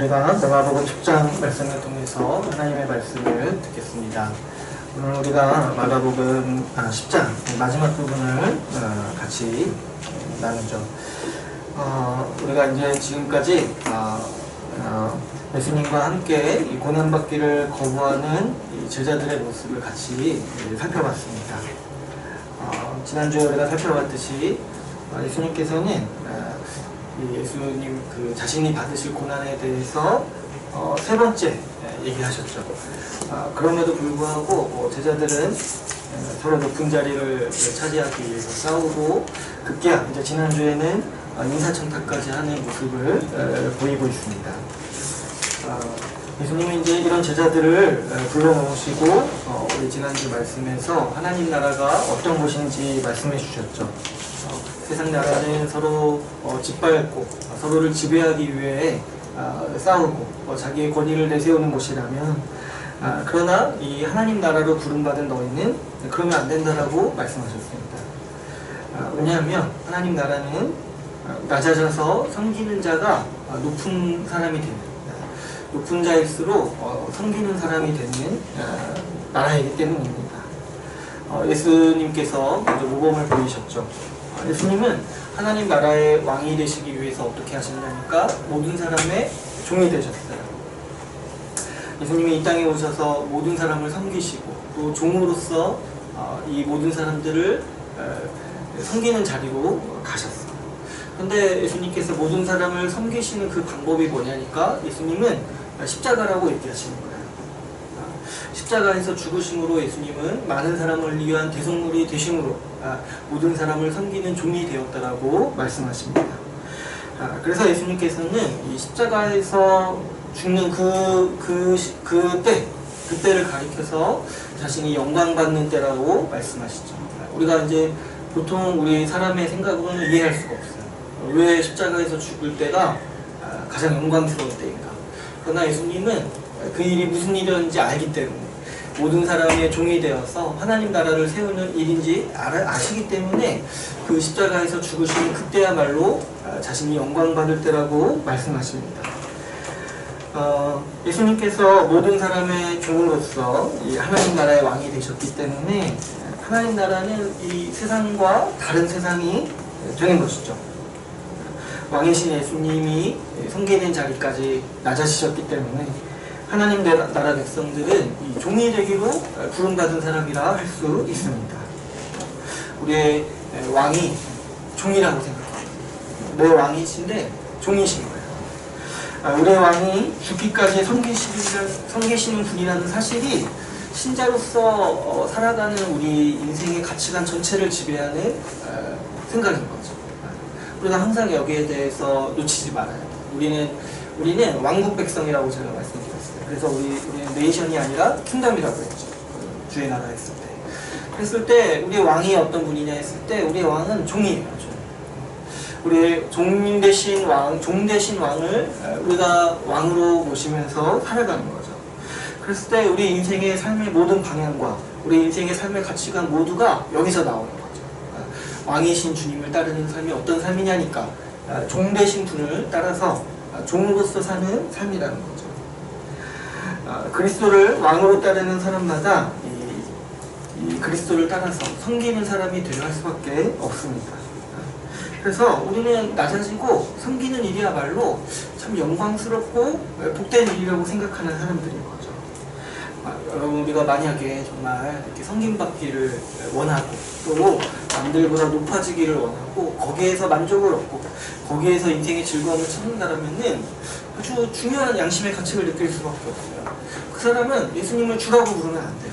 우리가 마가복음 10장 말씀을 통해서 하나님의 말씀을 듣겠습니다. 오늘 우리가 마가복음 10장 마지막 부분을 같이 나누죠. 우리가 이제 지금까지 예수님과 함께 이 고난받기를 거부하는 이 제자들의 모습을 같이 살펴봤습니다. 지난주에 우리가 살펴봤듯이 예수님께서는 예수님 자신이 받으실 고난에 대해서 세 번째 얘기하셨죠. 그럼에도 불구하고 제자들은 서로 높은 자리를 차지하기 위해서 싸우고 급기야 이제 지난주에는 인사청탁까지 하는 모습을 보이고 있습니다. 예수님이 이제 이런 제자들을 불러모으시고 우리 지난주 말씀에서 하나님 나라가 어떤 곳인지 말씀해 주셨죠. 세상 나라는 서로 짓밟고 서로를 지배하기 위해 싸우고 자기의 권위를 내세우는 곳이라면 그러나 이 하나님 나라로 부름받은 너희는 그러면 안 된다라고 말씀하셨습니다. 왜냐하면 하나님 나라는 낮아져서 섬기는 자가 높은 사람이 되는 높은 자일수록 섬기는 사람이 되는 나라이기 때문입니다. 예수님께서 먼저 모범을 보이셨죠. 예수님은 하나님 나라의 왕이 되시기 위해서 어떻게 하셨냐니까 모든 사람의 종이 되셨어요. 예수님이 이 땅에 오셔서 모든 사람을 섬기시고 또 종으로서 이 모든 사람들을 섬기는 자리로 가셨어요. 그런데 예수님께서 모든 사람을 섬기시는 그 방법이 뭐냐니까 예수님은 십자가라고 얘기하시는 거예요. 십자가에서 죽으심으로 예수님은 많은 사람을 위한 대속물이 되심으로 모든 사람을 섬기는 종이 되었다라고 말씀하십니다. 그래서 예수님께서는 이 십자가에서 죽는 그때를 가리켜서 자신이 영광받는 때라고 말씀하시죠. 우리가 이제 보통 우리 사람의 생각으로는 이해할 수가 없어요. 왜 십자가에서 죽을 때가 가장 영광스러운 때인가? 그러나 예수님은 그 일이 무슨 일이었는지 알기 때문에 모든 사람의 종이 되어서 하나님 나라를 세우는 일인지 아시기 때문에 그 십자가에서 죽으시는 그때야말로 자신이 영광받을 때라고 말씀하십니다. 예수님께서 모든 사람의 종으로서 이 하나님 나라의 왕이 되셨기 때문에 하나님 나라는 이 세상과 다른 세상이 되는 것이죠. 왕이신 예수님이 섬기는 자리까지 낮아지셨기 때문에 하나님 나라 백성들은 이 종이 되기로 부름받은 사람이라 할 수 있습니다. 우리의 왕이 종이라고 생각합니다. 내 왕이신데 종이신 거예요. 우리의 왕이 죽기까지 섬기시는 분이라는 사실이 신자로서 살아가는 우리 인생의 가치관 전체를 지배하는 생각인 거죠. 우리가 항상 여기에 대해서 놓치지 말아요. 우리는 왕국 백성이라고 제가 말씀드렸어요. 그래서 우리는 네이션이 아니라 킹덤이라고 했죠. 주의 나라 했을 때. 그랬을 때 우리의 왕이 어떤 분이냐 했을 때 우리의 왕은 종이에요. 우리의 종 대신 왕을 우리가 왕으로 모시면서 살아가는 거죠. 그랬을 때 우리 인생의 삶의 모든 방향과 우리 인생의 삶의 가치관 모두가 여기서 나오는 거죠. 왕이신 주님을 따르는 삶이 어떤 삶이냐니까 종 대신 분을 따라서 종으로서 사는 삶이라는 거죠. 그리스도를 왕으로 따르는 사람마다 이 그리스도를 따라서 섬기는 사람이 되려 할 수밖에 없습니다. 그래서 우리는 낮아지고 섬기는 일이야말로 참 영광스럽고 복된 일이라고 생각하는 사람들인 거죠. 여러분 우리가 만약에 정말 이렇게 섬김받기를 원하고 또 남들보다 높아지기를 원하고 거기에서 만족을 얻고 거기에서 인생의 즐거움을 찾는다라면은 아주 중요한 양심의 가책을 느낄 수밖에 없어요. 그 사람은 예수님을 주라고 부르면 안 돼요.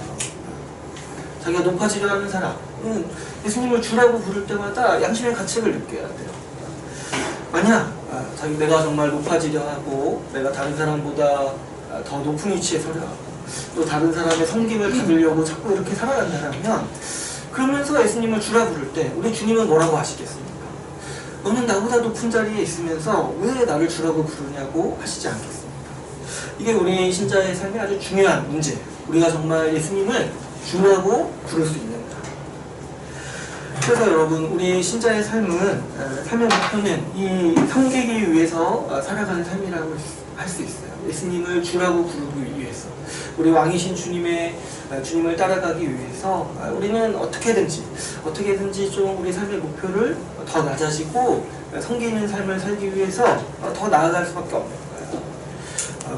자기가 높아지려 하는 사람은 예수님을 주라고 부를 때마다 양심의 가책을 느껴야 돼요. 만약 내가 정말 높아지려 하고 내가 다른 사람보다 더 높은 위치에 서려 하고 또 다른 사람의 섬김을 받으려고 자꾸 이렇게 살아간다면 그러면서 예수님을 주라 부를 때 우리 주님은 뭐라고 하시겠습니까? 너는 나보다 높은 자리에 있으면서 왜 나를 주라고 부르냐고 하시지 않겠습니까? 이게 우리 신자의 삶의 아주 중요한 문제예요. 우리가 정말 예수님을 주라고 부를 수 있는가. 그래서 여러분 우리 신자의 삶의 목표는 이 섬기기 위해서 살아가는 삶이라고 할 수 있어요. 예수님을 주라고 부르기 위해서, 우리 왕이신 주님을 따라가기 위해서 우리는 어떻게든지 좀 우리 삶의 목표를 더 낮아지고 섬기는 삶을 살기 위해서 더 나아갈 수밖에 없는 거예요.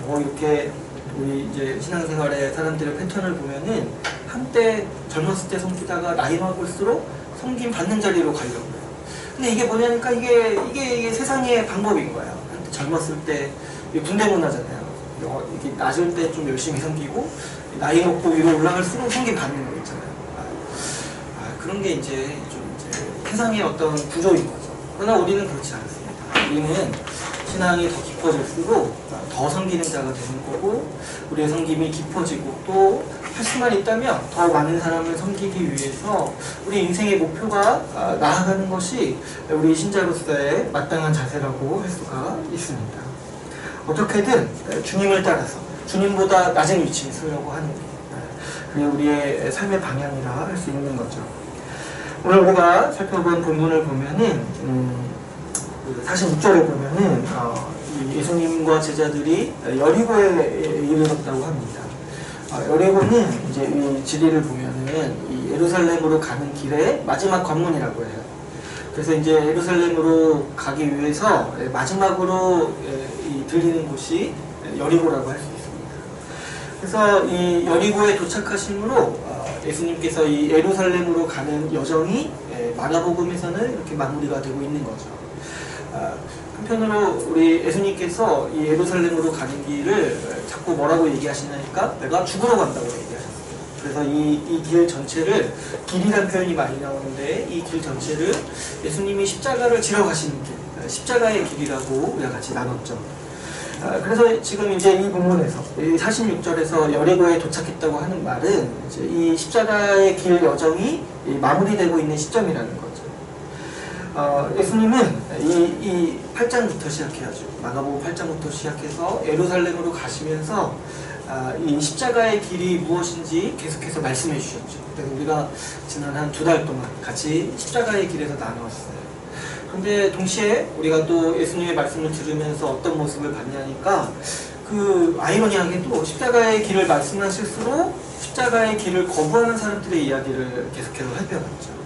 뭐 이렇게 우리 이제 신앙생활의 사람들의 패턴을 보면은 한때 젊었을 때 섬기다가 나이 먹을수록 섬김 받는 자리로 가려고 해요. 근데 이게 뭐냐니까 이게 세상의 방법인 거예요. 한때 젊었을 때 군대 문화잖아요. 이게 낮을 때 좀 열심히 섬기고 나이 먹고 위로 올라갈수록 섬김 받는 거 있잖아요. 그런 게 이제 좀 세상의 어떤 구조인 거죠. 그러나 우리는 그렇지 않습니다. 우리는 신앙이 더 깊어질수록 더 섬기는 자가 되는 거고, 우리의 섬김이 깊어지고 또 할 수만 있다면 더 많은 사람을 섬기기 위해서 우리 인생의 목표가 나아가는 것이 우리 신자로서의 마땅한 자세라고 할 수가 있습니다. 어떻게든 주님을 따라서 주님보다 낮은 위치에 서려고 하는 게 그게 우리의 삶의 방향이라 할 수 있는 거죠. 오늘 우리가 살펴본 본문을 보면은 46절에 보면은 예수님과 제자들이 여리고에 이르렀다고 합니다. 여리고는 이제 이 지리를 보면은 이 예루살렘으로 가는 길의 마지막 관문이라고 해요. 그래서 이제 예루살렘으로 가기 위해서 마지막으로 들리는 곳이 여리고라고 할 수 있습니다. 그래서 이 여리고에 도착하심으로 예수님께서 이 예루살렘으로 가는 여정이 마가복음에서는 이렇게 마무리가 되고 있는 거죠. 한편으로 우리 예수님께서 이 예루살렘으로 가는 길을 자꾸 뭐라고 얘기하시냐니까 내가 죽으러 간다고 얘기하셨어요. 그래서 이 길 전체를, 길이라는 표현이 많이 나오는데 이 길 전체를 예수님이 십자가를 지러 가시는 길, 십자가의 길이라고 우리가 같이 나눴죠. 그래서 지금 이제 이 본문에서 46절에서 여리고에 도착했다고 하는 말은 이제 이 십자가의 길 여정이 마무리되고 있는 시점이라는 거죠. 예수님은 이 8장부터 시작해야죠. 마가복음 8장부터 시작해서 예루살렘으로 가시면서 이 십자가의 길이 무엇인지 계속해서 말씀해 주셨죠. 그래서 우리가 지난 한 2달 동안 같이 십자가의 길에서 나누었어요. 근데 동시에 우리가 또 예수님의 말씀을 들으면서 어떤 모습을 봤냐니까 아이러니하게도 십자가의 길을 말씀하실수록 십자가의 길을 거부하는 사람들의 이야기를 계속해서 살펴봤죠.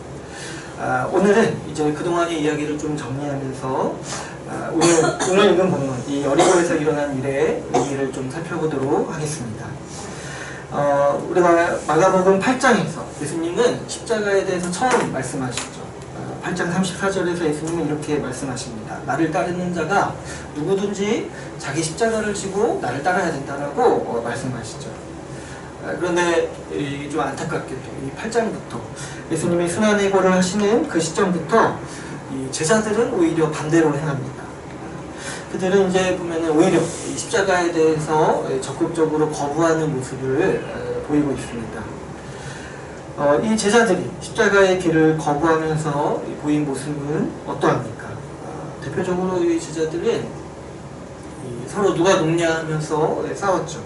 오늘은 이제 그동안의 이야기를 좀 정리하면서 오늘 읽은 본문, 이 여리고에서 일어난 일의 의미를 좀 살펴보도록 하겠습니다. 우리가 마가복음 8장에서 예수님은 십자가에 대해서 처음 말씀하시죠. 8장 34절에서 예수님은 이렇게 말씀하십니다. 나를 따르는 자가 누구든지 자기 십자가를 지고 나를 따라야 된다라고 말씀하시죠. 그런데 좀 안타깝게도 이 8장부터 예수님이 순환해고를 하시는 그 시점부터 이 제자들은 오히려 반대로 행합니다. 그들은 이제 보면은 오히려 이 십자가에 대해서 적극적으로 거부하는 모습을 보이고 있습니다. 이 제자들이 십자가의 길을 거부하면서 보인 모습은 어떠합니까? 대표적으로 이 제자들은 서로 누가 높냐 하면서 싸웠죠.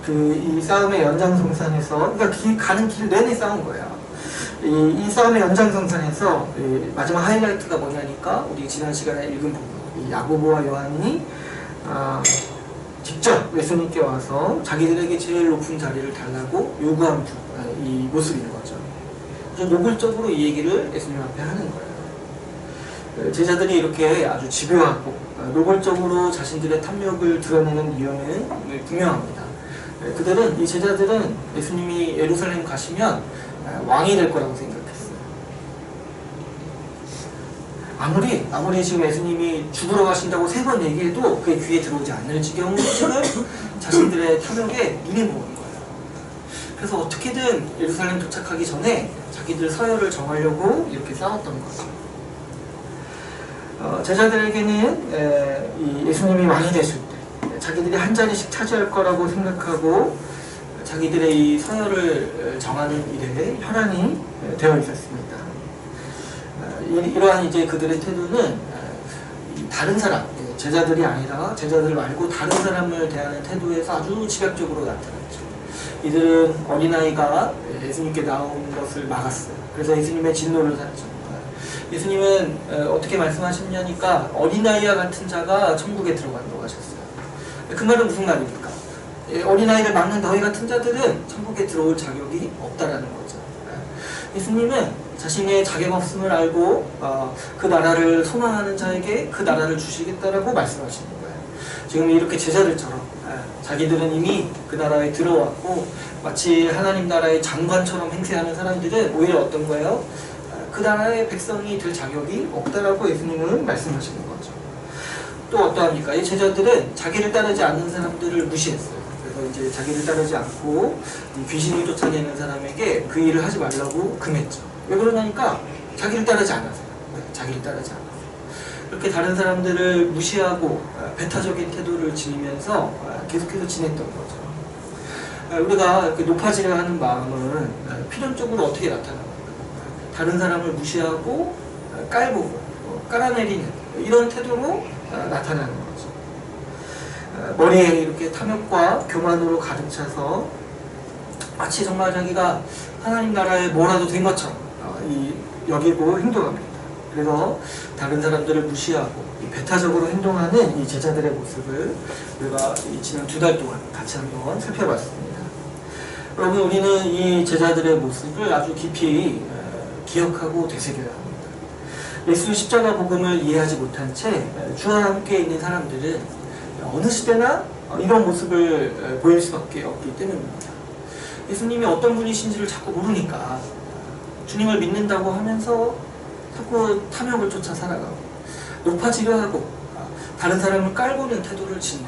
이 싸움의 연장선상에서, 그러니까 가는 길 내내 싸운 거예요. 이 싸움의 연장선상에서 마지막 하이라이트가 뭐냐니까 우리 지난 시간에 읽은 부분, 이 야고보와 요한이 직접 예수님께 와서 자기들에게 제일 높은 자리를 달라고 요구한 이 모습인 거죠. 그래서 노골적으로 이 얘기를 예수님 앞에 하는 거예요. 제자들이 이렇게 아주 집요하고 노골적으로 자신들의 탐욕을 드러내는 이유는 분명합니다. 이 제자들은 예수님이 예루살렘 가시면 왕이 될 거라고 생각했어요. 아무리 지금 예수님이 죽으러 가신다고 3번 얘기해도 그게 귀에 들어오지 않을 지경을 자신들의 탐욕에 눈이 보는 거예요. 그래서 어떻게든 예루살렘 도착하기 전에 자기들 서열을 정하려고 이렇게 싸웠던 거죠. 제자들에게는 예수님이 왕이 되실 때 자기들이 한 자리씩 차지할 거라고 생각하고 자기들의 이 서열을 정하는 일에 혈안이 되어 있었습니다. 이러한 이제 그들의 태도는 다른 사람, 제자들이 아니라 제자들 말고 다른 사람을 대하는 태도에서 아주 집약적으로 나타났죠. 이들은 어린아이가 예수님께 나온 것을 막았어요. 그래서 예수님의 진노를 샀죠. 예수님은 어떻게 말씀하셨냐니까 어린아이와 같은 자가 천국에 들어간다고 하셨어요. 그 말은 무슨 말입니까? 어린아이를 막는 너희 같은 자들은 천국에 들어올 자격이 없다라는 거죠. 예수님은 자신의 자격 없음을 알고 그 나라를 소망하는 자에게 그 나라를 주시겠다라고 말씀하시는 거예요. 지금 이렇게 제자들처럼 자기들은 이미 그 나라에 들어왔고 마치 하나님 나라의 장관처럼 행세하는 사람들은 오히려 어떤 거예요? 그 나라의 백성이 될 자격이 없다라고 예수님은 말씀하시는 거죠. 또 어떠합니까? 이 제자들은 자기를 따르지 않는 사람들을 무시했어요. 그래서 이제 자기를 따르지 않고 귀신을 쫓아내는 사람에게 그 일을 하지 말라고 금했죠. 왜 그러냐니까 자기를 따르지 않아서요. 자기를 따르지 않아서. 이렇게 다른 사람들을 무시하고 배타적인 태도를 지니면서 계속해서 지냈던 거죠. 우리가 이렇게 높아지려 하는 마음은 필연적으로 어떻게 나타납니까? 다른 사람을 무시하고 깔보고 깔아내리는 이런 태도로 나타나는 거죠. 머리에 이렇게 탐욕과 교만으로 가득 차서 마치 정말 자기가 하나님 나라에 뭐라도 된 것처럼 여기고 행동합니다. 그래서 다른 사람들을 무시하고 배타적으로 행동하는 이 제자들의 모습을 우리가 지난 2달 동안 같이 한번 살펴봤습니다. 여러분, 우리는 이 제자들의 모습을 아주 깊이 기억하고 되새겨야 합니다. 예수 십자가 복음을 이해하지 못한 채 주와 함께 있는 사람들은 어느 시대나 이런 모습을 보일 수밖에 없기 때문입니다. 예수님이 어떤 분이신지를 자꾸 모르니까 주님을 믿는다고 하면서 자꾸 탐욕을 쫓아 살아가고 높아지려 하고 다른 사람을 깔보는 태도를 짓는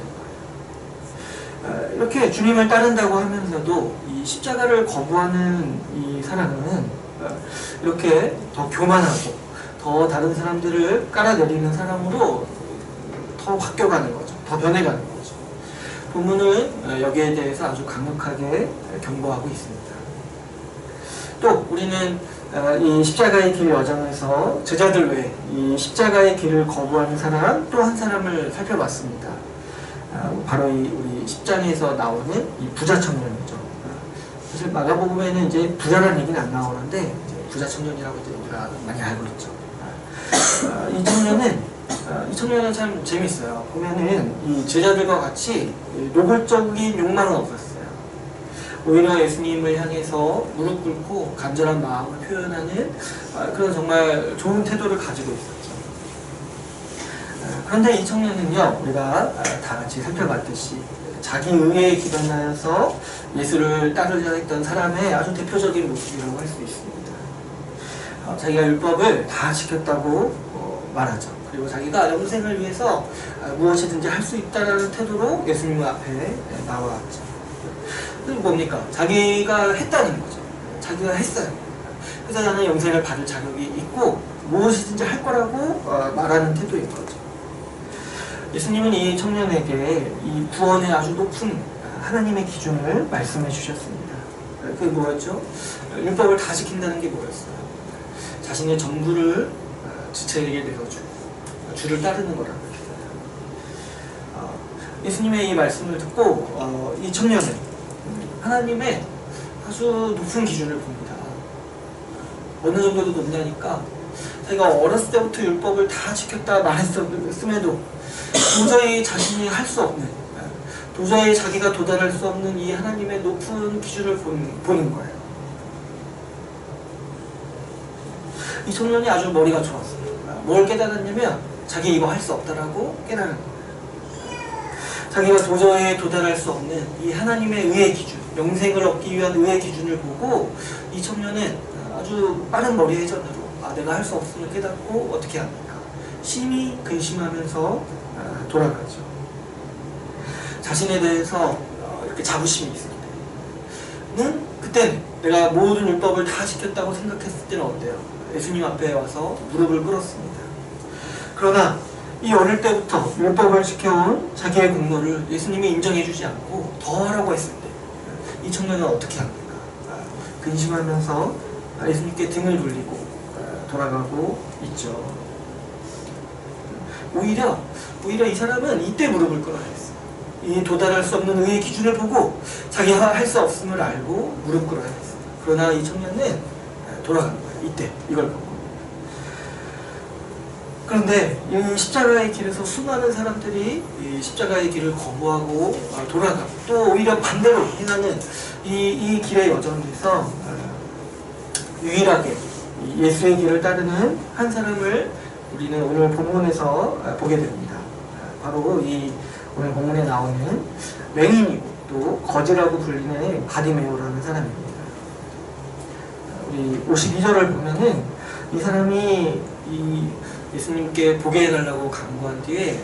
거예요. 이렇게 주님을 따른다고 하면서도 이 십자가를 거부하는 이 사람은 이렇게 더 교만하고 더 다른 사람들을 깔아내리는 사람으로 더 바뀌어가는 거죠. 더 변해가는 거죠. 본문은 여기에 대해서 아주 강력하게 경고하고 있습니다. 또 우리는 이 십자가의 길 여정에서 제자들 외에 이 십자가의 길을 거부하는 사람 또 한 사람을 살펴봤습니다. 바로 우리 10장에서 나오는 이 부자 청년이죠. 사실 마가복음에는 이제 부자라는 얘기는 안 나오는데 이제 부자 청년이라고 이제 우리가 많이 알고 있죠. 이 청년은 참 재밌어요. 보면은 이 제자들과 같이 노골적인 욕망은 없었어요. 오히려 예수님을 향해서 무릎 꿇고 간절한 마음을 표현하는 그런 정말 좋은 태도를 가지고 있었죠. 그런데 이 청년은요, 우리가 다 같이 살펴봤듯이 자기 의에 기반하여서 예수를 따르려 했던 사람의 아주 대표적인 모습이라고 할 수 있습니다. 자기가 율법을 다 지켰다고 말하죠. 그리고 자기가 영생을 위해서 무엇이든지 할 수 있다는 태도로 예수님 앞에 나와왔죠. 그게 뭡니까? 자기가 했다는 거죠. 자기가 했어요. 그래서 나는 영생을 받을 자격이 있고 무엇이든지 할 거라고 말하는 태도인 거죠. 예수님은 이 청년에게 이 구원의 아주 높은 하나님의 기준을 말씀해 주셨습니다. 그게 뭐였죠? 율법을 다 지킨다는 게 뭐였어요? 자신의 전부를 지체에게 내어주고 주를 따르는 거라고 했어요. 예수님의 이 말씀을 듣고 이 청년은 하나님의 아주 높은 기준을 봅니다. 어느 정도도 높냐니까 자기가 어렸을 때부터 율법을 다 지켰다 말했음에도 도저히 자신이 할 수 없는, 도저히 자기가 도달할 수 없는 이 하나님의 높은 기준을 보는 거예요. 이 청년이 아주 머리가 좋았어요. 뭘 깨달았냐면 자기 이거 할 수 없다라고 깨달은 거예요. 자기가 도저히 도달할 수 없는 이 하나님의 의의 기준, 영생을 얻기 위한 의의 기준을 보고 이 청년은 아주 빠른 머리 회전으로 내가 할 수 없음을 깨닫고 어떻게 합니까? 심히 근심하면서 돌아가죠. 자신에 대해서 이렇게 자부심이 있을 때는 그때는 내가 모든 율법을 다 지켰다고 생각했을 때는 어때요? 예수님 앞에 와서 무릎을 꿇었습니다. 그러나 이 어릴 때부터 율법을 지켜온 자기의 공로를 예수님이 인정해주지 않고 더 하라고 했을 때 이 청년은 어떻게 합니까? 근심하면서 예수님께 등을 돌리고 돌아가고 있죠. 오히려 이 사람은 이때 무릎을 꿇어야 했어요. 이 도달할 수 없는 의의 기준을 보고 자기가 할 수 없음을 알고 무릎 꿇어야 했어요. 그러나 이 청년은 돌아간 거예요. 이때 이걸 보고. 그런데 이 십자가의 길에서 수많은 사람들이 이 십자가의 길을 거부하고 돌아가고 또 오히려 반대로 행하는 이 길의 여정에서 유일하게 예수의 길을 따르는 한 사람을 우리는 오늘 본문에서 보게 됩니다. 바로 이 오늘 본문에 나오는 맹인이고 또 거지라고 불리는 바디메오라는 사람입니다. 우리 52절을 보면은 이 사람이 이 예수님께 보게 해달라고 간구한 뒤에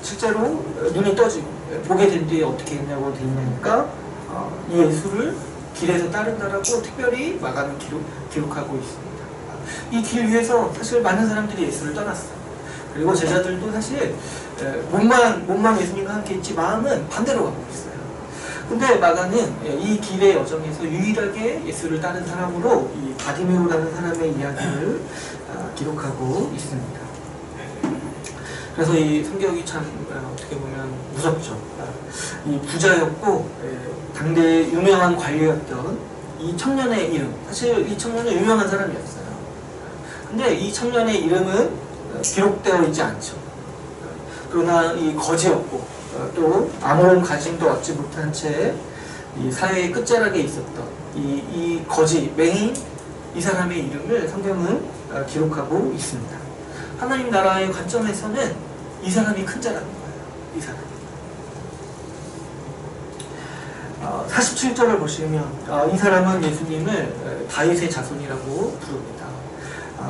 실제로 눈이 떠지고 보게 된 뒤에 어떻게 했냐고 돼 있냐니까 이 예수를 길에서 따른다라고 특별히 마가는 기록하고 있습니다. 이 길 위에서 사실 많은 사람들이 예수를 떠났어요. 그리고 제자들도 사실 몸만 예수님과 함께 있지 마음은 반대로 가고 있어요. 근데 마가는 이 길의 여정에서 유일하게 예수를 따른 사람으로 이 바디메오라는 사람의 이야기를 기록하고 있습니다. 그래서 이 성경이 참 어떻게 보면 무섭죠. 이 부자였고 당대 유명한 관리였던 이 청년의 이름, 사실 이 청년은 유명한 사람이었어요. 근데 이 청년의 이름은 기록되어 있지 않죠. 그러나 이 거지였고 또 아무런 관심도 얻지 못한 채 이 사회의 끝자락에 있었던 이 거지, 맹인 이 사람의 이름을 성경은 기록하고 있습니다. 하나님 나라의 관점에서는 이 사람이 큰 자라는 거예요. 이 사람이. 47절을 보시면 이 사람은 예수님을 다윗의 자손이라고 부릅니다.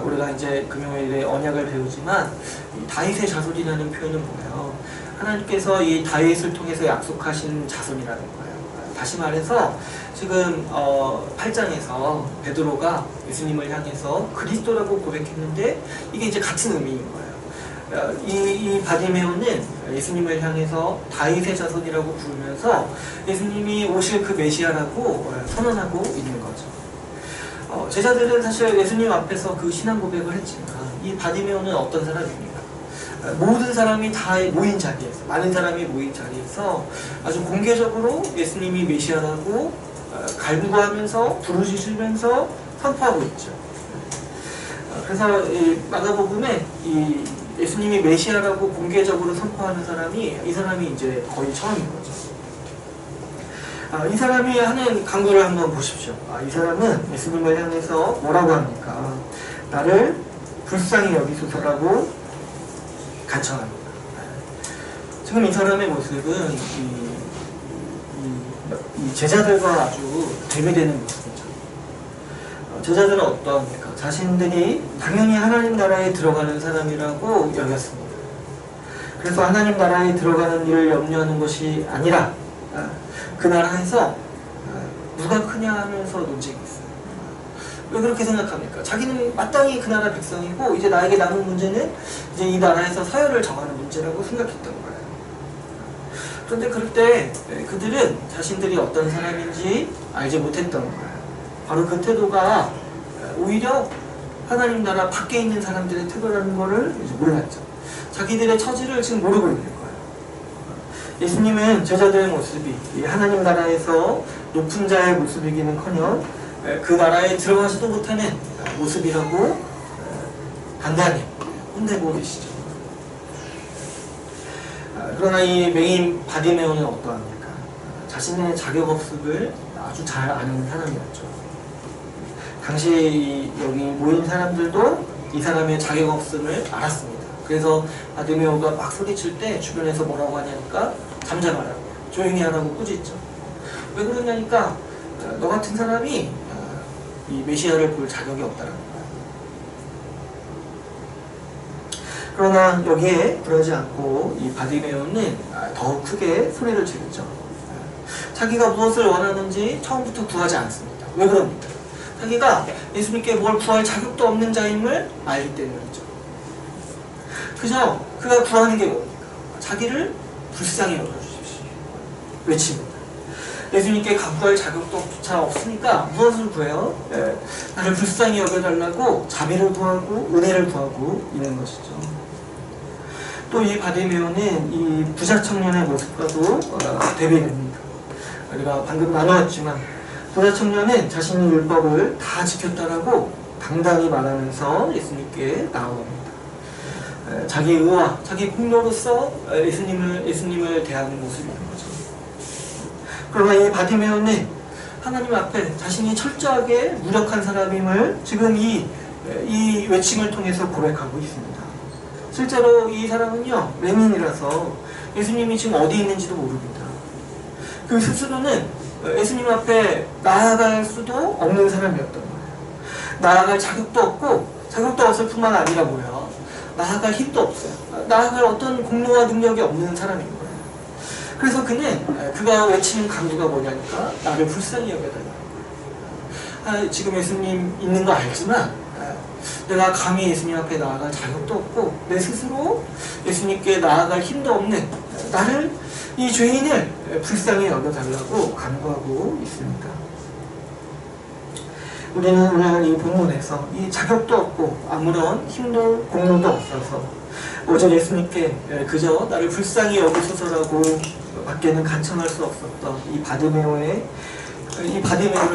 우리가 이제 금요일에 언약을 배우지만 이 다윗의 자손이라는 표현은 뭐예요? 하나님께서 이 다윗을 통해서 약속하신 자손이라는 거예요. 다시 말해서 지금 8장에서 베드로가 예수님을 향해서 그리스도라고 고백했는데 이게 이제 같은 의미인 거예요. 이 바디메오는 예수님을 향해서 다윗의 자손이라고 부르면서 예수님이 오실 그 메시아라고 선언하고 있는 거죠. 제자들은 사실 예수님 앞에서 그 신앙 고백을 했지만 이 바디메오는 어떤 사람입니까? 모든 사람이 다 모인 자리에서, 많은 사람이 모인 자리에서 아주 공개적으로 예수님이 메시아라고 갈구하면서 부르짖으면서 선포하고 있죠. 그래서 이 마가복음에 이 예수님이 메시아라고 공개적으로 선포하는 사람이 이 사람이 이제 거의 처음인 거죠. 이 사람이 하는 강구를 한번 보십시오. 이 사람은 예수님을 향해서 뭐라고 합니까? 나를 불쌍히 여기소서라고 간청합니다. 지금 이 사람의 모습은 이 제자들과 아주 대비되는 모습이죠. 제자들은 어떠합니까? 자신들이 당연히 하나님 나라에 들어가는 사람이라고 여겼습니다. 그래서 하나님 나라에 들어가는 일을 염려하는 것이 아니라 그 나라에서 누가 크냐 하면서 논쟁이 있어요. 왜 그렇게 생각합니까? 자기는 마땅히 그 나라 백성이고 이제 나에게 남은 문제는 이제 이 나라에서 서열을 정하는 문제라고 생각했던 거예요. 그런데 그럴 때 그들은 자신들이 어떤 사람인지 알지 못했던 거예요. 바로 그 태도가 오히려 하나님 나라 밖에 있는 사람들의 태도라는 것을 이제 몰랐죠. 자기들의 처지를 지금 모르고 있는 거예요. 예수님은 제자들의 모습이 하나님 나라에서 높은 자의 모습이기는커녕 그 나라에 들어가지도 못하는 모습이라고 단단히 혼내고 계시죠. 그러나 이 맹인 바디메오는 어떠합니까? 자신의 자격 없음을 아주 잘 아는 사람이었죠. 당시 여기 모인 사람들도 이 사람의 자격 없음을 알았습니다. 그래서 바디메오가 막 소리칠 때 주변에서 뭐라고 하냐니까 잠잠하라고, 조용히 하라고 꾸짖죠. 왜 그러냐니까 너 같은 사람이 이 메시아를 볼 자격이 없다는 거예요. 그러나 여기에 그러지 않고 이 바디메오는 더욱 크게 소리를 지르죠. 자기가 무엇을 원하는지 처음부터 구하지 않습니다. 왜 그럽니까? 자기가 예수님께 뭘 구할 자격도 없는 자임을 알기 때문이죠. 그저 그가 구하는 게 뭡니까? 자기를 불쌍히 여겨주십시오. 외칩니다. 예수님께 간구할 자격조차 없으니까 무엇을 구해요? 나를 불쌍히 여겨달라고 자비를 구하고 은혜를 구하고 있는 것이죠. 또 이 바디메오는 이 부자 청년의 모습과도 대비됩니다. 우리가 방금 나누었지만 부자 청년은 자신의 율법을 다 지켰다라고 당당히 말하면서 예수님께 나옵니다. 자기 의와 자기 공로로서 예수님을 대하는 모습인 거죠. 그러나 이 바디메오는 하나님 앞에 자신이 철저하게 무력한 사람임을 지금 이 외침을 통해서 고백하고 있습니다. 실제로 이 사람은요, 맹인이라서 예수님이 지금 어디 있는지도 모릅니다. 그 스스로는 예수님 앞에 나아갈 수도 없는 사람이었던 거예요. 나아갈 자격도 없고, 자격도 없을 뿐만 아니라 뭐예요? 나아갈 힘도 없어요. 나아갈 어떤 공로와 능력이 없는 사람인 거예요. 그래서 그가 외치는 강구가 뭐냐니까, 나를 불쌍히 여겨달라. 지금 예수님 있는 거 알지만, 내가 감히 예수님 앞에 나아갈 자격도 없고, 내 스스로 예수님께 나아갈 힘도 없는 나를, 이 죄인을 불쌍히 여겨달라고 간구하고 있습니다. 우리는 오늘 이 본문에서 이 자격도 없고 아무런 힘도 공로도 없어서 오직 예수님께 그저 나를 불쌍히 여기소서라고 밖에는 간청할 수 없었던 이 바디메오를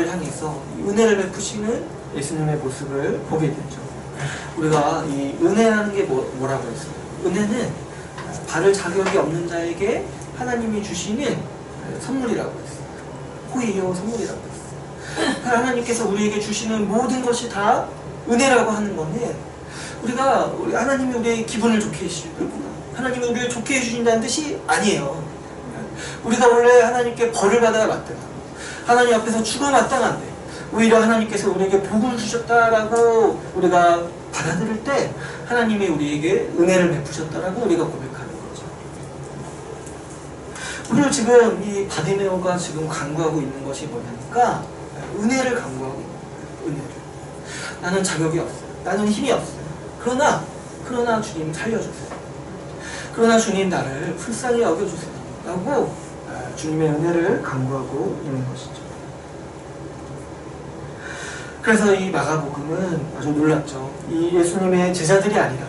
향해서 은혜를 베푸시는 예수님의 모습을 보게 되죠. 우리가 이 은혜라는 게 뭐라고 했어요? 은혜는 바를 자격이 없는 자에게 하나님이 주시는 선물이라고 했어요. 호의요 선물이라고 했어요. 하나님께서 우리에게 주시는 모든 것이 다 은혜라고 하는 거는 하나님이 우리의 기분을 좋게 해주시는, 하나님이 우리를 좋게 해주신다는 뜻이 아니에요. 우리가 원래 하나님께 벌을 받아야 마땅하고 하나님 앞에서 죽어 마땅한데 오히려 하나님께서 우리에게 복을 주셨다라고 우리가 받아들일 때 하나님이 우리에게 은혜를 베푸셨다라고 우리가 고백하는 거죠. 오늘 지금 이 바디메오가 지금 간구하고 있는 것이 뭐냐니까 은혜를 간구하고 있는 거예요. 은혜를. 나는 자격이 없어요. 나는 힘이 없어요. 그러나 주님 살려주세요. 그러나 주님 나를 불쌍히 여겨주세요. 라고 주님의 은혜를 간구하고 있는 것이죠. 그래서 이 마가복음은 아주 놀랍죠. 이 예수님의 제자들이 아니라,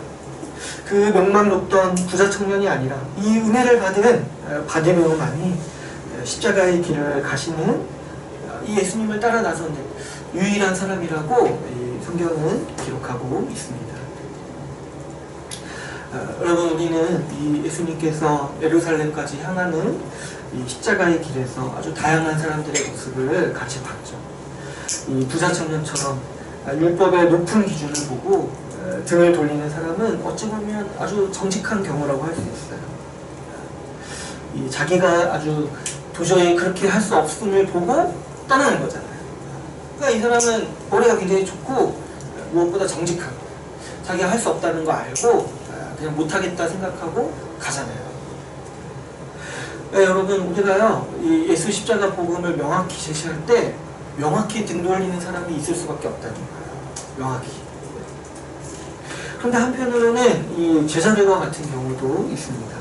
그 명만 높던 부자 청년이 아니라 이 은혜를 받은 바디메오만이 십자가의 길을 가시는 이 예수님을 따라 나서는 유일한 사람이라고 이 성경은 기록하고 있습니다. 여러분, 우리는 이 예수님께서 예루살렘까지 향하는 이 십자가의 길에서 아주 다양한 사람들의 모습을 같이 봤죠. 이 부자 청년처럼 율법의 높은 기준을 보고 등을 돌리는 사람은 어찌 보면 아주 정직한 경우라고 할 수 있어요. 이 자기가 아주 도저히 그렇게 할 수 없음을 보고 떠나는 거잖아요. 그러니까 이 사람은 머리가 굉장히 좋고 무엇보다 정직하고 자기가 할 수 없다는 거 알고 그냥 못하겠다 생각하고 가잖아요. 네, 여러분, 우리가요 이 예수 십자가 복음을 명확히 제시할 때 명확히 등 돌리는 사람이 있을 수밖에 없다는 거예요. 명확히. 그런데 한편으로는 이 제자들과 같은 경우도 있습니다.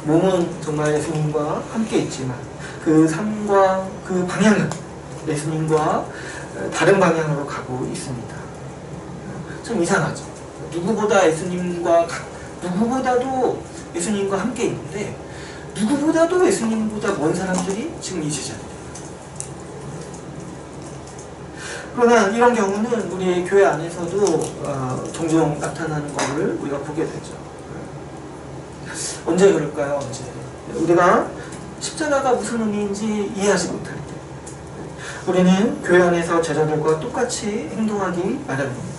몸은 정말 예수님과 함께 있지만 그 삶과 그 방향은 예수님과 다른 방향으로 가고 있습니다. 참 이상하죠. 누구보다도 예수님과 함께 있는데 누구보다도 예수님보다 먼 사람들이 지금 이 제자들이에요. 그러나 이런 경우는 우리 교회 안에서도 종종 나타나는 것을 우리가 보게 되죠. 언제 그럴까요? 언제? 우리가 십자가가 무슨 의미인지 이해하지 못할 때 우리는 교회 안에서 제자들과 똑같이 행동하기 마련입니다.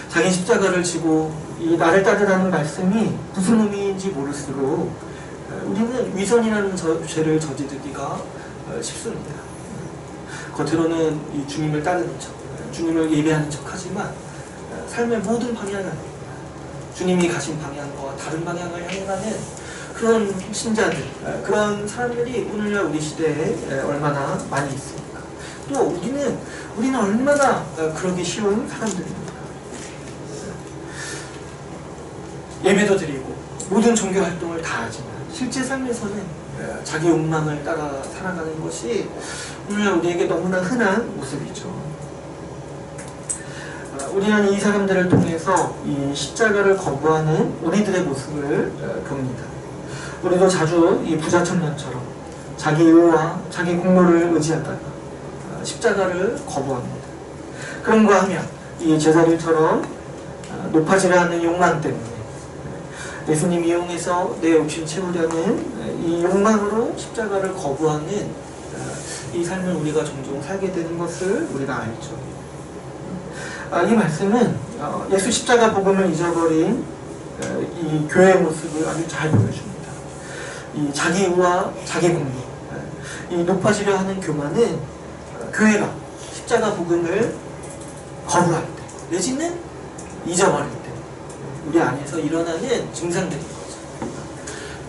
자기 십자가를 지고 이 나를 따르라는 말씀이 무슨 의미인지 모를수록 우리는 위선이라는 죄를 저지르기가 쉽습니다. 겉으로는 이 주님을 따르는 척, 주님을 예배하는 척 하지만 삶의 모든 방향은 주님이 가신 방향과 다른 방향을 향해 가는 그런 신자들, 그런 사람들이 오늘날 우리 시대에 얼마나 많이 있습니까? 또 우리는 얼마나 그러기 쉬운 사람들입니까? 예배도 드리고 모든 종교 활동을 다 하지만 실제 삶에서는 자기 욕망을 따라 살아가는 것이 오늘날 우리에게 너무나 흔한 모습이죠. 우리는 이 사람들을 통해서 이 십자가를 거부하는 우리들의 모습을 봅니다. 우리도 자주 이 부자 청년처럼 자기 의와 자기 공로를 의지하다가 십자가를 거부합니다. 그런가 하면 이 제자들처럼 높아지려 하는 욕망 때문에 예수님 이용해서 내 욕심 채우려는 이 욕망으로 십자가를 거부하는 이 삶을 우리가 종종 살게 되는 것을 우리가 알죠. 이 말씀은 예수 십자가 복음을 잊어버린 이 교회의 모습을 아주 잘 보여줍니다. 이 자기 우와 자기 공로, 이 높아지려 하는 교만은 교회가 십자가 복음을 거부할 때 내지는 잊어버릴 때 우리 안에서 일어나는 증상들인 거죠.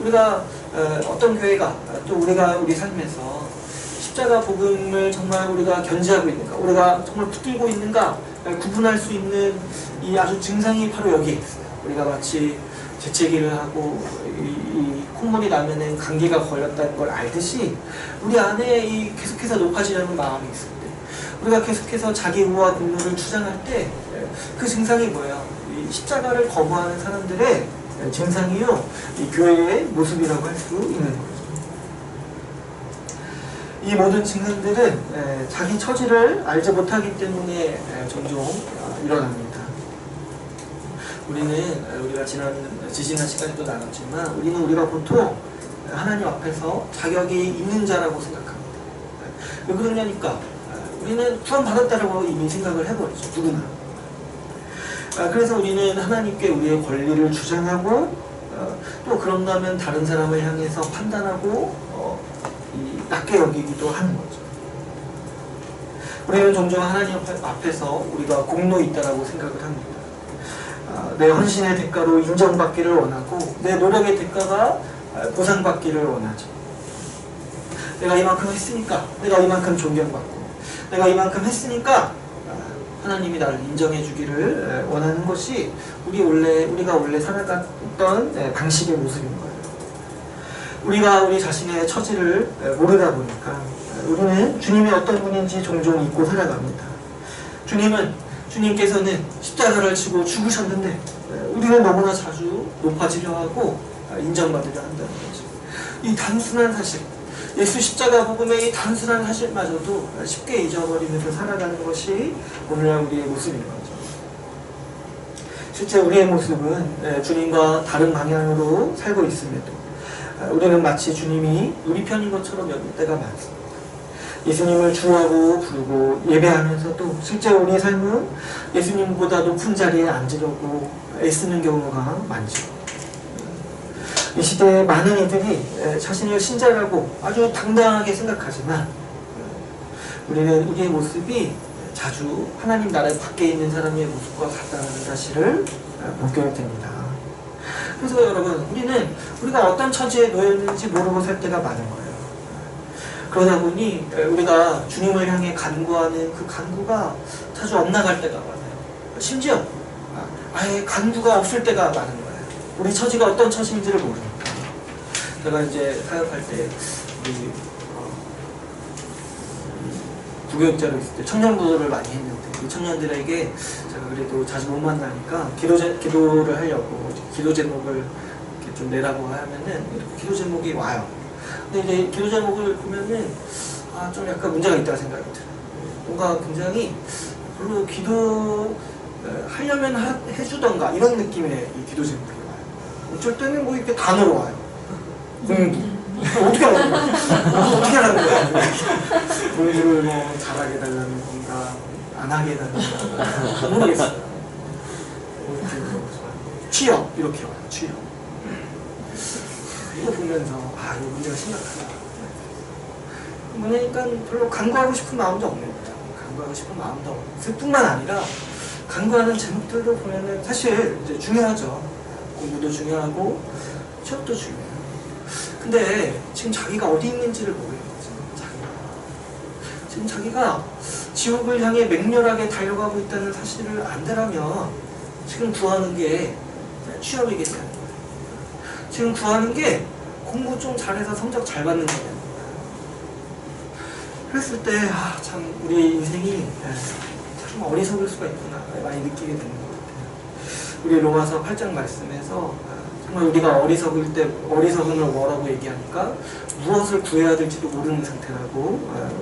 우리가 어떤 교회가 또 우리가 우리 삶에서 십자가 복음을 정말 우리가 견지하고 있는가, 우리가 정말 붙들고 있는가 구분할 수 있는 이 아주 증상이 바로 여기에 있어요. 우리가 마치 재채기를 하고 이 콧물이 나면은 감기가 걸렸다는 걸 알듯이 우리 안에 이 계속해서 높아지려는 마음이 있을 때, 우리가 계속해서 자기 우와 공로를 주장할 때 그 증상이 뭐예요? 이 십자가를 거부하는 사람들의 증상이요, 이 교회의 모습이라고 할 수 있는 거죠. 이 모든 증상들은 자기 처지를 알지 못하기 때문에 종종 일어납니다. 우리가 지지난 시간에도 나눴지만 우리가 보통 하나님 앞에서 자격이 있는 자라고 생각합니다. 왜 그러냐니까 우리는 구원받았다라고 이미 생각을 해버리죠. 누구나. 그래서 우리는 하나님께 우리의 권리를 주장하고 또 그런다면 다른 사람을 향해서 판단하고 낮게 여기기도 하는 거죠. 우리는 종종 하나님 앞에서 우리가 공로 있다라고 생각을 합니다. 내 헌신의 대가로 인정받기를 원하고 내 노력의 대가가 보상받기를 원하죠. 내가 이만큼 했으니까, 내가 이만큼 존경받고, 내가 이만큼 했으니까 하나님이 나를 인정해 주기를 원하는 것이 우리가 원래 살아갔던 방식의 모습인 거예요. 우리가 우리 자신의 처지를 모르다 보니까 우리는 주님이 어떤 분인지 종종 잊고 살아갑니다. 주님께서는 십자가를 지고 죽으셨는데 우리는 너무나 자주 높아지려 하고 인정받으려 한다는 거죠. 이 단순한 사실, 예수 십자가 복음의 이 단순한 사실마저도 쉽게 잊어버리면서 살아가는 것이 오늘날 우리의 모습인 거죠. 실제 우리의 모습은 주님과 다른 방향으로 살고 있음에도 우리는 마치 주님이 우리 편인 것처럼 여길 때가 많습니다. 예수님을 주하고 부르고 예배하면서도 실제 우리의 삶은 예수님보다 높은 자리에 앉으려고 애쓰는 경우가 많죠. 이 시대에 많은 이들이 자신을 신자라고 아주 당당하게 생각하지만 우리는 우리의 모습이 자주 하나님 나라 밖에 있는 사람의 모습과 같다는 사실을 보게 됩니다. 그래서 여러분, 우리가 어떤 처지에 놓여 있는지 모르고 살 때가 많은 거예요. 그러다 보니 우리가 주님을 향해 간구하는 그 간구가 자주 엇나갈 때가 많아요. 심지어 아예 간구가 없을 때가 많은 거예요. 우리 처지가 어떤 처지인지를 모르니까. 제가 이제 사역할 때 부교육자로 있을 때 청년부를 많이 했는데 이 청년들에게 제가 그래도 자주 못 만나니까 기도를 하려고 기도 제목을 이렇게 좀 내라고 하면은 이렇게 기도 제목이 와요. 근데 이제 기도 제목을 보면은 좀 약간 문제가 있다고 생각이 들어요. 뭔가 굉장히 별로 기도 하려면 해주던가 이런 느낌의 이 기도 제목이 와요. 어쩔 때는 뭐 이렇게 단어로 와요. 공부. 어떻게 하는 거야? 어떻게 하는 거야? 공부를 뭐 잘하게 해달라는 건가, 안 하게 해달라는 건가, 모르겠어요. 취업, 이렇게 와요, 취업. 이거 보면서, 이거 문제가 심각하다. 뭐냐니까 별로 간구하고 싶은 마음도 없는 거예요. 간구하고 싶은 마음도 없는. 뿐만 아니라, 간구하는 제목들도 보면은 사실 이제 중요하죠. 공부도 중요하고, 취업도 중요해요. 근데 지금 자기가 어디 있는지를 모르겠지. 지금 자기가 지옥을 향해 맹렬하게 달려가고 있다는 사실을 안다라면 지금 구하는 게 취업이겠지. 지금 구하는 게 공부 좀 잘해서 성적 잘 받는 거냐. 그랬을 때 참 우리 인생이 참 어리석을 수가 있구나 많이 느끼게 되는 것 같아요. 우리 로마서 8장 말씀에서 정말 우리가 어리석을 때 어리석음을 뭐라고 얘기하니까 무엇을 구해야 될지도 모르는 상태라고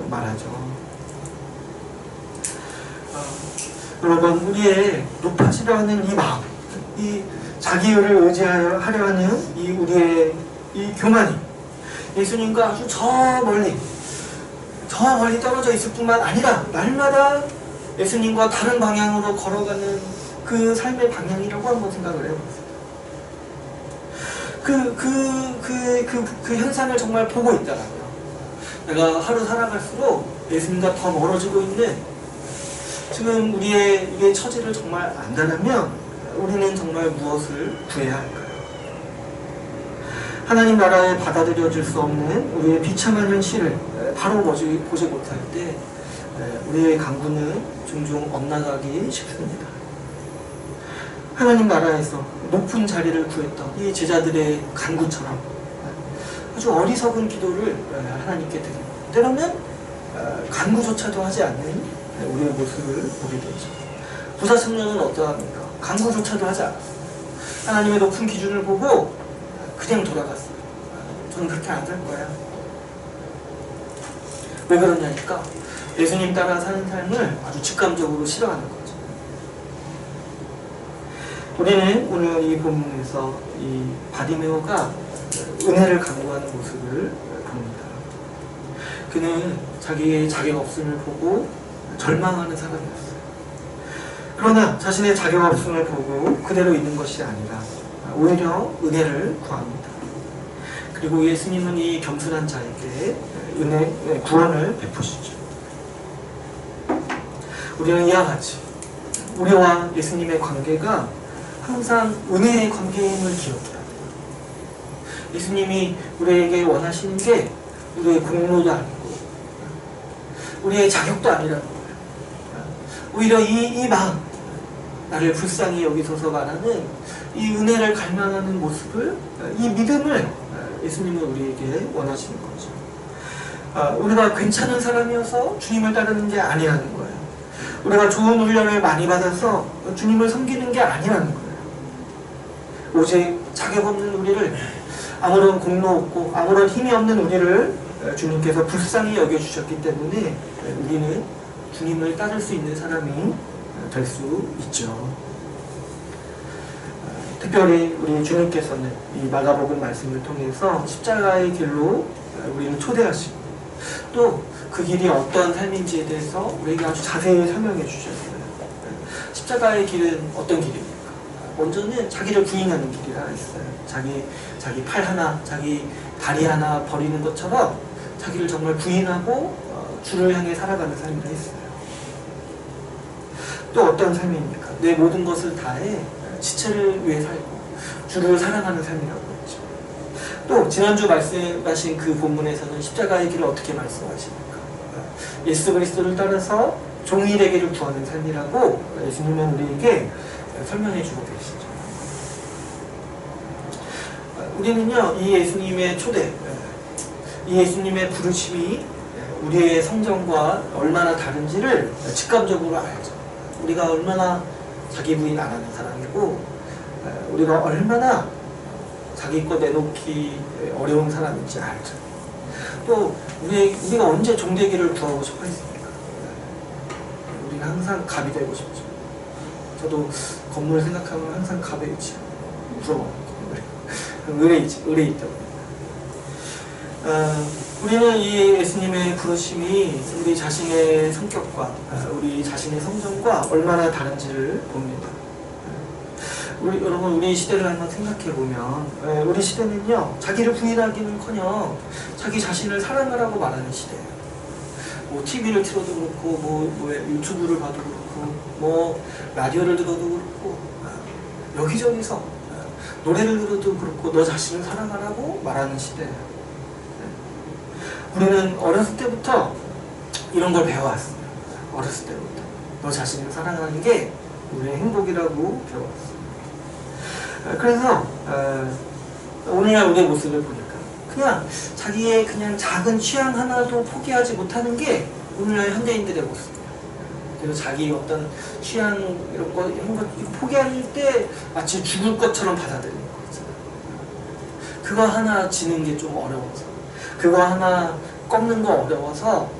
말하죠. 여러분, 우리의 높아지려 하는 이 마음, 이 자기를 의지하려 하는 이 우리의 이 교만이 예수님과 아주 저 멀리 떨어져 있을 뿐만 아니라 날마다 예수님과 다른 방향으로 걸어가는 그 삶의 방향이라고 한번 생각을 해보세요. 그 현상을 정말 보고 있다라고요. 내가 하루 살아갈수록 예수님과 더 멀어지고 있는 지금 우리의 이 처지를 정말 안다면 우리는 정말 무엇을 구해야 할까요? 하나님 나라에 받아들여질 수 없는 우리의 비참한 현실을 바로 보지 못할 때 우리의 강구는 종종 엇나가기 쉽습니다. 하나님 나라에서 높은 자리를 구했던 이 제자들의 간구처럼 아주 어리석은 기도를 하나님께 드리고 때로는 간구조차도 하지 않는 우리의 모습을 보게 되죠. 부사승려는 어떠합니까? 간구조차도 하지 않았어요. 하나님의 높은 기준을 보고 그냥 돌아갔어요. 저는 그렇게 안 살 거야. 왜 그러냐니까 예수님 따라 사는 삶을 아주 직감적으로 싫어하는 거죠. 우리는 오늘 이 본문에서 이 바디메오가 은혜를 간구하는 모습을 봅니다. 그는 자기의 자격 없음을 보고 절망하는 사람이었어요. 그러나 자신의 자격 없음을 보고 그대로 있는 것이 아니라 오히려 은혜를 구합니다. 그리고 예수님은 이 겸손한 자에게 구원을 베푸시죠. 우리는 이와 같이 우리와 예수님의 관계가 항상 은혜의 관계임을 기억해야 돼요. 예수님이 우리에게 원하시는 게 우리의 공로도 아니고 우리의 자격도 아니라는 거예요. 오히려 이 마음, 나를 불쌍히 여기서서 말하는 이 은혜를 갈망하는 모습을, 이 믿음을 예수님은 우리에게 원하시는 거죠. 우리가 괜찮은 사람이어서 주님을 따르는 게 아니라는 거예요. 우리가 좋은 훈련을 많이 받아서 주님을 섬기는 게 아니라는 거예요. 오직 자격 없는 우리를, 아무런 공로 없고 아무런 힘이 없는 우리를 주님께서 불쌍히 여겨주셨기 때문에 우리는 주님을 따를 수 있는 사람이 될 수 있죠. 특별히 우리 주님께서는 이 마가복음 말씀을 통해서 십자가의 길로 우리를 초대하시고 또 그 길이 어떤 삶인지에 대해서 우리에게 아주 자세히 설명해 주셨어요. 십자가의 길은 어떤 길입니까? 먼저는 자기를 부인하는 길이라 했어요. 자기 팔 하나, 자기 다리 하나 버리는 것처럼 자기를 정말 부인하고 주를 향해 살아가는 삶이라 했어요. 또 어떤 삶입니까? 내 모든 것을 다해 지체를 위해 살고 주를 사랑하는 삶이라고 했죠. 또 지난주 말씀하신 그 본문에서는 십자가의 길을 어떻게 말씀하십니까? 예수 그리스도를 따라서 종이 되기를 구하는 삶이라고 예수님은 우리에게 설명해 주고 계시죠. 우리는요, 이 예수님의 초대, 이 예수님의 부르심이 우리의 성정과 얼마나 다른지를 직감적으로 알죠. 우리가 얼마나 자기 부인 안 하는 사람이고 우리가 얼마나 자기 것 내놓기 어려운 사람인지 알죠. 또 우리가 언제 종되기를 구하고 싶어 했습니까? 우리가 항상 갑이 되고 싶죠. 저도 건물 생각하면 항상 갑에 있죠. 부러워. 의뢰 있다 보니까. 우리는 이 예수님의 부르심이 우리 자신의 성격과 우리 자신의 성정과 얼마나 다른지를 봅니다. 여러분, 우리 시대를 한번 생각해보면 우리 시대는요, 자기를 부인하기는커녕 자기 자신을 사랑하라고 말하는 시대예요. 뭐 TV를 틀어도 그렇고 뭐 유튜브를 봐도 그렇고 뭐 라디오를 들어도 그렇고 여기저기서 노래를 들어도 그렇고 너 자신을 사랑하라고 말하는 시대예요. 우리는 어렸을 때부터 이런 걸 배워왔어요. 어렸을 때부터 너 자신을 사랑하는 게 우리의 행복이라고 배워왔어요. 그래서 오늘날 우리의 모습을 보니까 그냥 자기의 그냥 작은 취향 하나도 포기하지 못하는 게 오늘날 현대인들의 모습이에요. 그래서 자기 어떤 취향 이런 거 포기할 때 마치 죽을 것처럼 받아들이는 거 있잖아요. 그거 하나 지는 게 좀 어려워서, 그거 하나 꺾는 거 어려워서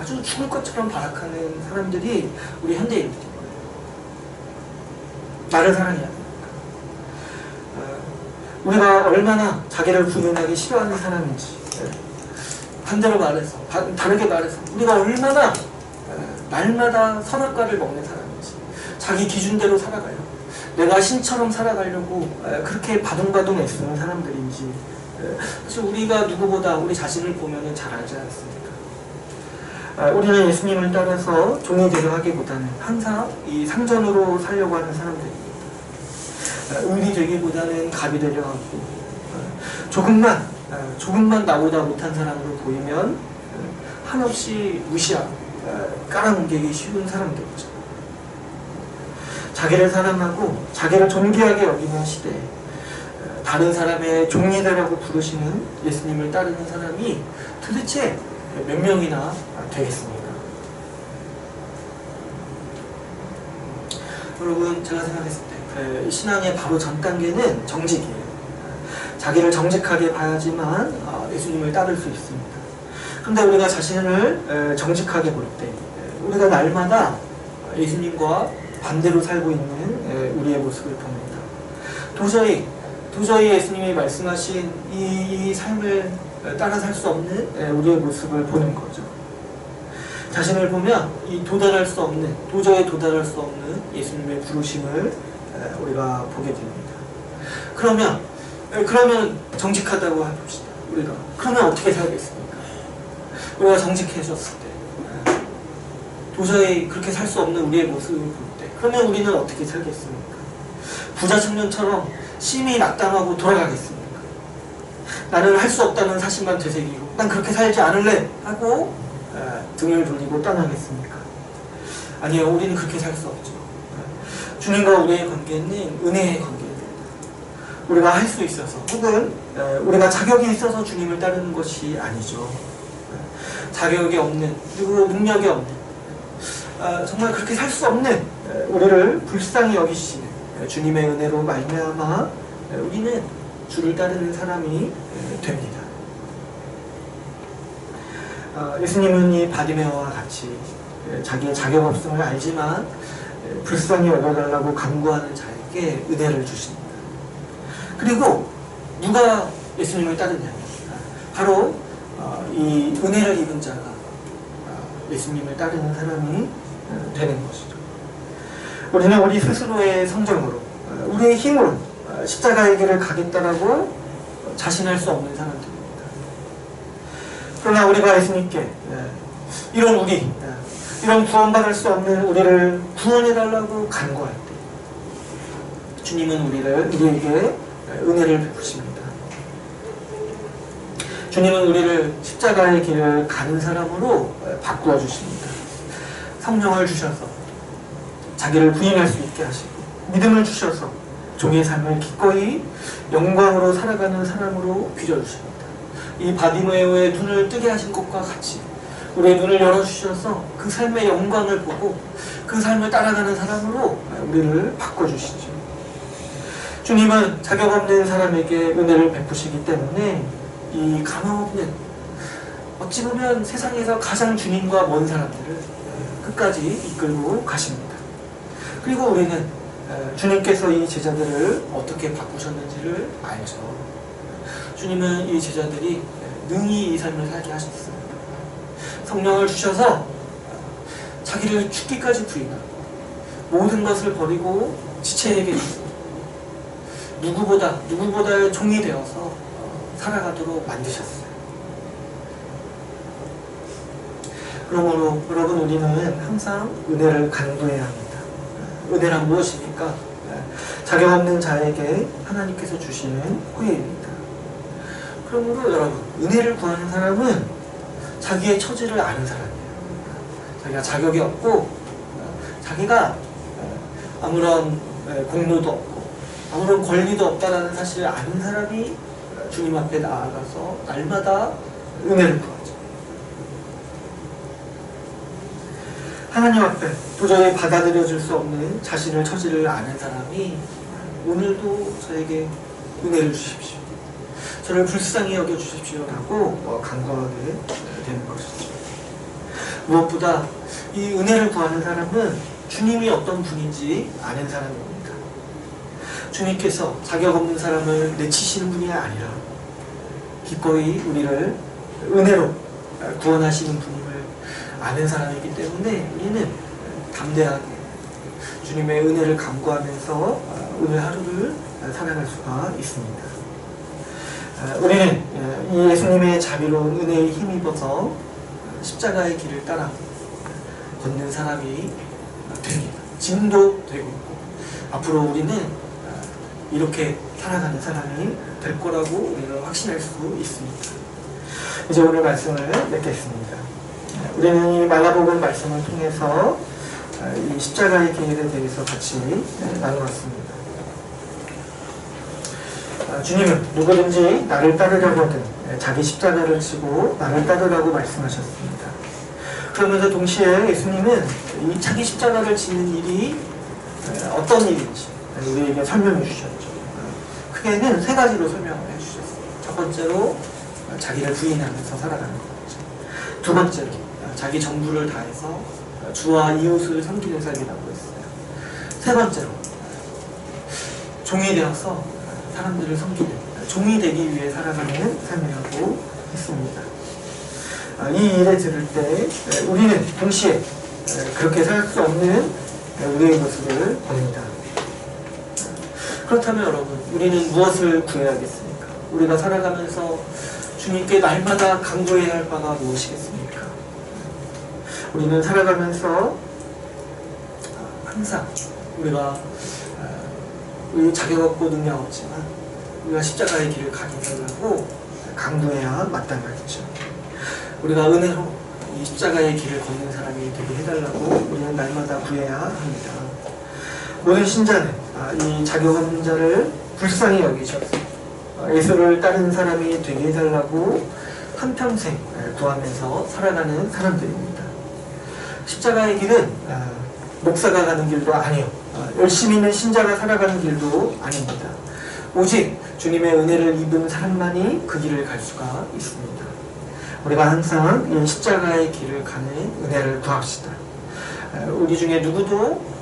아주 죽을 것처럼 발악하는 사람들이 우리 현대인들이에요. 나를 사랑해야 됩니까? 우리가 얼마나 자기를 부인하기 싫어하는 사람인지, 반대로 말해서, 다르게 말해서 우리가 얼마나 날마다 선악과를 먹는 사람인지, 자기 기준대로 살아가요. 내가 신처럼 살아가려고 그렇게 바둥바둥 애쓰는 사람들인지, 사실 우리가 누구보다 우리 자신을 보면 잘 알지 않습니까? 우리는 예수님을 따라서 종이 되려 하기보다는 항상 이 상전으로 살려고 하는 사람들입니다. 의리 되기보다는 갑이 되려 하고, 조금만 나보다 못한 사람으로 보이면 한없이 무시하고 깔아뭉개기 쉬운 사람들이죠. 자기를 사랑하고 자기를 존귀하게 여기는 시대에 다른 사람의 종이 되라고 부르시는 예수님을 따르는 사람이 도대체 몇 명이나 되겠습니까? 여러분, 제가 생각했을 때 신앙의 바로 전 단계는 정직이에요. 자기를 정직하게 봐야지만 예수님을 따를 수 있습니다. 그런데 우리가 자신을 정직하게 볼 때 우리가 날마다 예수님과 반대로 살고 있는 우리의 모습을 봅니다. 도저히 예수님이 말씀하신 이 삶을 따라 살 수 없는 우리의 모습을 보는 거죠. 자신을 보면 이 도저히 도달할 수 없는 예수님의 부르심을 우리가 보게 됩니다. 그러면 정직하다고 해봅시다. 그러면 어떻게 살겠습니까? 우리가 정직해졌을 때, 도저히 그렇게 살 수 없는 우리의 모습을 볼 때, 그러면 우리는 어떻게 살겠습니까? 부자 청년처럼 심히 낙담하고 돌아가겠습니까? 나는 할 수 없다는 사실만 되새기고 난 그렇게 살지 않을래 하고 등을 돌리고 떠나겠습니까? 아니요, 우리는 그렇게 살 수 없죠. 주님과 우리의 관계는 은혜의 관계입니다. 우리가 할 수 있어서 혹은 우리가 자격이 있어서 주님을 따르는 것이 아니죠. 자격이 없는, 그리고 능력이 없는, 정말 그렇게 살 수 없는 우리를 불쌍히 여기시는 주님의 은혜로 말미암아 우리는 주를 따르는 사람이 됩니다. 예수님은 이 바디메어와 같이 자기의 자격 없음을 알지만 불쌍히 여겨달라고 간구하는 자에게 은혜를 주십니다. 그리고 누가 예수님을 따르냐? 바로 이 은혜를 입은 자가 예수님을 따르는 사람이 되는 것이죠. 우리는 우리 스스로의 성정으로, 우리의 힘으로 십자가의 길을 가겠다라고 자신할 수 없는 사람들입니다. 그러나 우리가 예수님께 이런 구원받을 수 없는 우리를 구원해달라고 간구할 때 주님은 우리에게 은혜를 베푸십니다. 주님은 우리를 십자가의 길을 가는 사람으로 바꾸어 주십니다. 성령을 주셔서 자기를 부인할 수 있게 하시고, 믿음을 주셔서 종의 삶을 기꺼이 영광으로 살아가는 사람으로 빚어주십니다. 이 바디메오의 눈을 뜨게 하신 것과 같이 우리의 눈을 열어주셔서 그 삶의 영광을 보고 그 삶을 따라가는 사람으로 우리를 바꿔주시죠. 주님은 자격 없는 사람에게 은혜를 베푸시기 때문에 이 가망없는, 어찌 보면 세상에서 가장 주님과 먼 사람들을 끝까지 이끌고 가십니다. 그리고 우리는 주님께서 이 제자들을 어떻게 바꾸셨는지를 알죠. 주님은 이 제자들이 능히 이 삶을 살게 하셨어요. 성령을 주셔서 자기를 죽기까지 부인하고 모든 것을 버리고 지체에게 주고 누구보다의 종이 되어서 살아가도록 만드셨어요. 그러므로 여러분, 우리는 항상 은혜를 간구해야 합니다. 은혜란 무엇입니까? 자격 없는 자에게 하나님께서 주시는 호의입니다. 그러므로 여러분, 은혜를 구하는 사람은 자기의 처지를 아는 사람이에요. 자기가 자격이 없고 자기가 아무런 공로도 없고 아무런 권리도 없다는 사실을 아는 사람이 주님 앞에 나아가서 날마다 은혜를 구하죠. 하나님 앞에 도저히 받아들여질 수 없는 자신의 처지를 아는 사람이 오늘도 저에게 은혜를 주십시오, 저를 불쌍히 여겨주십시오라고 간구하게 되는 것이죠. 무엇보다 이 은혜를 구하는 사람은 주님이 어떤 분인지 아는 사람입니다. 주님께서 자격 없는 사람을 내치시는 분이 아니라 기꺼이 우리를 은혜로 구원하시는 분임을 아는 사람이기 때문에 우리는 담대하게 주님의 은혜를 간구하면서 오늘 하루를 살아갈 수가 있습니다. 우리는 이 예수님의 자비로운 은혜에 힘입어서 십자가의 길을 따라 걷는 사람이 됩니다. 지금도 되고 있고 앞으로 우리는 이렇게 살아가는 사람이 될 거라고 우리는 확신할 수 있습니다. 이제 오늘 말씀을 맺겠습니다. 우리는 이 마가복음 말씀을 통해서 이 십자가의 길에 대해서 같이 나누었습니다. 주님은 누구든지 나를 따르려고 하든 자기 십자가를 지고 나를 따르라고 말씀하셨습니다. 그러면서 동시에 예수님은 이 자기 십자가를 지는 일이 어떤 일인지 우리에게 설명해 주셨죠. 크게는 세 가지로 설명을 해 주셨어요. 첫 번째로 자기를 부인하면서 살아가는 거죠. 두 번째로 자기 전부를 다해서 주와 이웃을 섬기는 삶이라고 했어요. 세 번째로 종이 되어서 사람들을 섬기는 종이 되기 위해 살아가는 삶이라고 했습니다. 이 일을 들을 때 우리는 동시에 그렇게 살 수 없는 우리의 모습을 봅니다. 그렇다면 여러분, 우리는 무엇을 구해야겠습니까? 우리가 살아가면서 주님께 날마다 간구해야 할 바가 무엇이겠습니까? 우리는 살아가면서 항상 우리가 우리 자격 없고 능력 없지만 우리가 십자가의 길을 가게 해달라고 간구해야 마땅하겠죠. 우리가 은혜로 이 십자가의 길을 걷는 사람이 되게 해달라고 우리는 날마다 구해야 합니다. 모든 신자는 이 자격 없는 자를 불쌍히 여기셔서 예수를 따르는 사람이 되게 해달라고 한평생 구하면서 살아가는 사람들입니다. 십자가의 길은 목사가 가는 길도 아니요, 열심히 있는 신자가 살아가는 길도 아닙니다. 오직 주님의 은혜를 입은 사람만이 그 길을 갈 수가 있습니다. 우리가 항상 이 십자가의 길을 가는 은혜를 구합시다. 우리 중에 누구도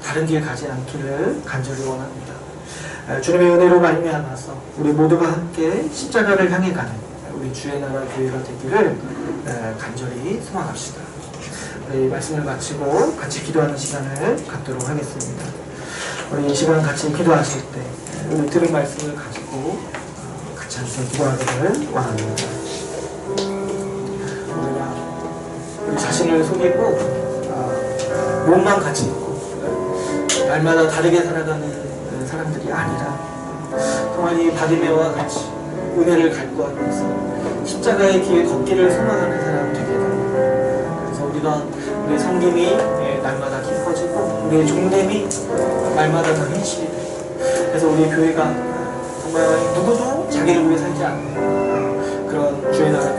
다른 길 가지 않기를 간절히 원합니다. 주님의 은혜로 말미암아서 우리 모두가 함께 십자가를 향해 가는 우리 주의 나라 교회가 되기를 간절히 소망합시다. 우리 말씀을 마치고 같이 기도하는 시간을 갖도록 하겠습니다. 우리 이 시간 같이 기도하실 때 우리 들은 말씀을 가지고 같이 함께 기도하기를 원합니다. 우리 자신을 속이고 몸만 같이 있고 날마다 다르게 살아가는 사람들이 아니라 정말 이 바디메와 같이 은혜를 갈구하면서 십자가의 길 걷기를 소망하는 사람 되게 됩니다. 그래서 우리가 우리의 섬김이 날마다 깊어지고 우리의 종됨이 날마다 더 현실이 되고, 그래서 우리 교회가 정말 누구도 자기를 위해 살지 않는 그런 주의 나라